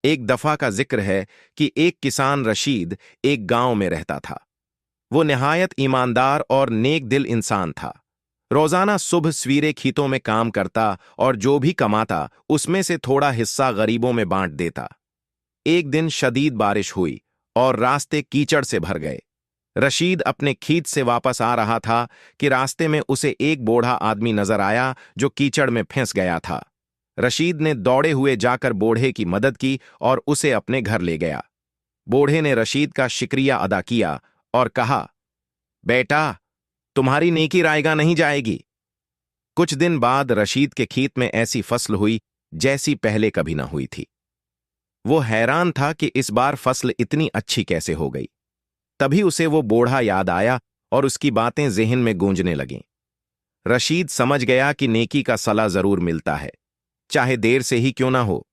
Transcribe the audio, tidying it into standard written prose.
एक दफा का जिक्र है कि एक किसान रशीद एक गांव में रहता था। वो निहायत ईमानदार और नेक दिल इंसान था। रोजाना सुबह सवेरे खेतों में काम करता और जो भी कमाता उसमें से थोड़ा हिस्सा गरीबों में बांट देता। एक दिन शदीद बारिश हुई और रास्ते कीचड़ से भर गए। रशीद अपने खेत से वापस आ रहा था कि रास्ते में उसे एक बूढ़ा आदमी नजर आया जो कीचड़ में फंस गया था। रशीद ने दौड़े हुए जाकर बूढ़े की मदद की और उसे अपने घर ले गया। बूढ़े ने रशीद का शुक्रिया अदा किया और कहा, बेटा, तुम्हारी नेकी रायगा नहीं जाएगी। कुछ दिन बाद रशीद के खेत में ऐसी फसल हुई जैसी पहले कभी ना हुई थी। वो हैरान था कि इस बार फसल इतनी अच्छी कैसे हो गई। तभी उसे वो बूढ़ा याद आया और उसकी बातें ज़हन में गूंजने लगीं। रशीद समझ गया कि नेकी का सला जरूर मिलता है, चाहे देर से ही क्यों ना हो।